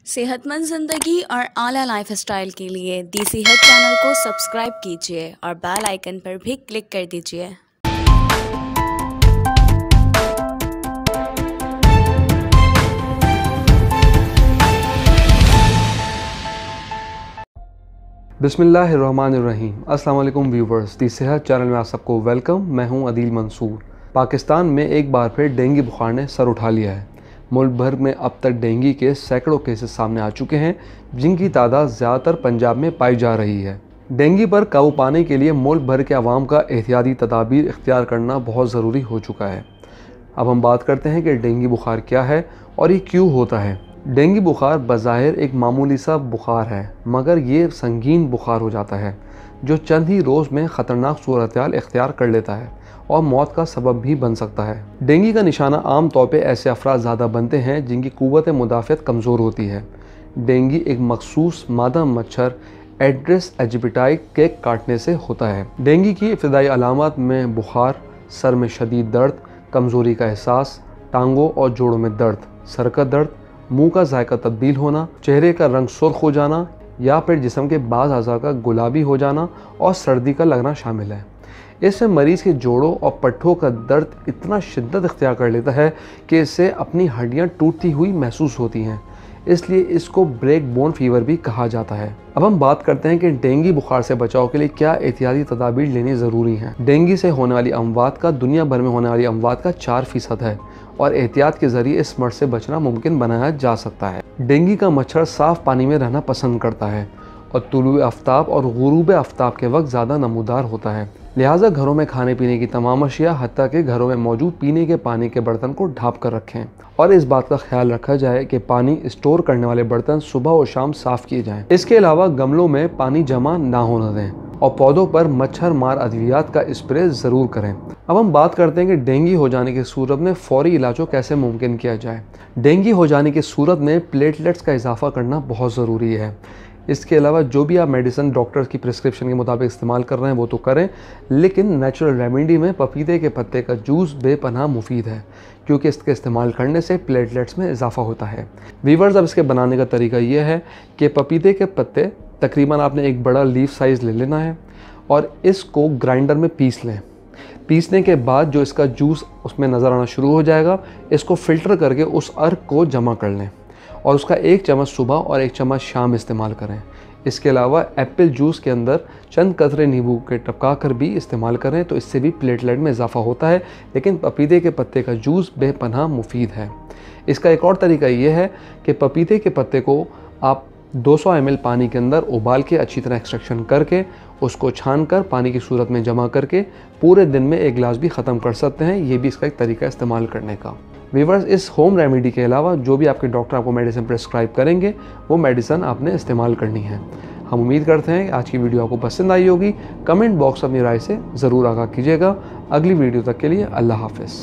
सेहतमंद ज़िंदगी और आला लाइफस्टाइल के लिए दी सेहत चैनल को सब्सक्राइब कीजिए और बेल आइकन पर भी क्लिक कर दीजिए। बिस्मिल्लाहिर्रहमानिर्रहीम। अस्सलाम वालेकुम व्यूवर्स, दी सेहत चैनल में आप सबको वेलकम। मैं हूं अदील मंसूर। पाकिस्तान में एक बार फिर डेंगू बुखार ने सर उठा लिया है। मुल्क भर में अब तक डेंगू के सैकड़ों केसेस सामने आ चुके हैं, जिनकी तादाद ज़्यादातर पंजाब में पाई जा रही है। डेंगू पर काबू पाने के लिए मुल्क भर के अवाम का एहतियाती तदाबीर इख्तियार करना बहुत ज़रूरी हो चुका है। अब हम बात करते हैं कि डेंगू बुखार क्या है और ये क्यों होता है। डेंगू बुखार बज़ाहिर एक मामूली सा बुखार है, मगर ये संगीन बुखार हो जाता है जो चंद ही रोज़ में ख़तरनाक सूरत-हाल इख्तियार कर लेता है और मौत का सबब भी बन सकता है। डेंगू का निशाना आम तौर पे ऐसे अफराद ज़्यादा बनते हैं जिनकी क़ुव्वत मुदाफ़अत कमज़ोर होती है। डेंगू एक मखसूस मादा मच्छर एड्रेस एजिप्टाई के काटने से होता है। डेंगू की इब्तिदाई अलामत में बुखार, सर में शदीद दर्द, कमज़ोरी का एहसास, टांगों और जोड़ों में दर्द, सर का दर्द, मुंह का जायका तब्दील होना, चेहरे का रंग सुर्ख हो जाना या फिर जिस्म के बाज़ अज़ा का गुलाबी हो जाना और सर्दी का लगना शामिल है। इसमें मरीज़ के जोड़ों और पट्ठों का दर्द इतना शिद्दत इख्तियार कर लेता है कि इससे अपनी हड्डियां टूटती हुई महसूस होती हैं, इसलिए इसको ब्रेक बोन फीवर भी कहा जाता है। अब हम बात करते हैं कि डेंगू बुखार से बचाव के लिए क्या एहतियाती तदाबीर लेनी ज़रूरी हैं। डेंगू से होने वाली अमवात का दुनिया भर में होने वाली अमवात का 4% है और एहतियात के ज़रिए इस मर्ज़ से बचना मुमकिन बनाया जा सकता है। डेंगू का मच्छर साफ़ पानी में रहना पसंद करता है और तुलुए आफ्ताब और गुरूब आफ्ताब के वक्त ज़्यादा नमूदार होता है। लिहाजा घरों में खाने पीने की तमाम अशिया, हत्ता के घरों में मौजूद पीने के पानी के बर्तन को ढाँप कर रखें और इस बात का ख्याल रखा जाए कि पानी स्टोर करने वाले बर्तन सुबह और शाम साफ़ किए जाएं। इसके अलावा गमलों में पानी जमा ना होने दें और पौधों पर मच्छर मार अद्वियात का स्प्रे ज़रूर करें। अब हम बात करते हैं कि डेंगू हो जाने की सूरत में फ़ौरी इलाज को कैसे मुमकिन किया जाए। डेंगू हो जाने की सूरत में प्लेटलेट्स का इजाफा करना बहुत ज़रूरी है। इसके अलावा जो भी आप मेडिसिन डॉक्टर्स की प्रिस्क्रिप्शन के मुताबिक इस्तेमाल कर रहे हैं वो तो करें, लेकिन नेचुरल रेमेडी में पपीते के पत्ते का जूस बेपनाह मुफीद है क्योंकि इसके इस्तेमाल करने से प्लेटलेट्स में इजाफा होता है। वीवर्स, अब इसके बनाने का तरीका ये है कि पपीते के पत्ते तकरीबन आपने एक बड़ा लीफ साइज़ ले लेना है और इसको ग्राइंडर में पीस लें। पीसने के बाद जो इसका जूस उसमें नज़र आना शुरू हो जाएगा, इसको फ़िल्टर करके उस अर्क को जमा कर लें और उसका 1 चम्मच सुबह और 1 चम्मच शाम इस्तेमाल करें। इसके अलावा एप्पल जूस के अंदर चंद कतरे नींबू के टपका कर भी इस्तेमाल करें तो इससे भी प्लेटलेट में इजाफा होता है, लेकिन पपीते के पत्ते का जूस बेपनाह मुफीद है। इसका एक और तरीका ये है कि पपीते के पत्ते को आप 200 ml पानी के अंदर उबाल के अच्छी तरह एक्सट्रैक्शन करके उसको छान कर पानी की सूरत में जमा करके पूरे दिन में 1 गिलास भी ख़त्म कर सकते हैं। ये भी इसका एक तरीका इस्तेमाल करने का। वीवर्स, इस होम रेमेडी के अलावा जो भी आपके डॉक्टर आपको मेडिसिन प्रिस्क्राइब करेंगे वो मेडिसिन आपने इस्तेमाल करनी है। हम उम्मीद करते हैं कि आज की वीडियो आपको पसंद आई होगी। कमेंट बॉक्स में अपनी राय से ज़रूर आगाह कीजिएगा। अगली वीडियो तक के लिए अल्लाह हाफ़िज़।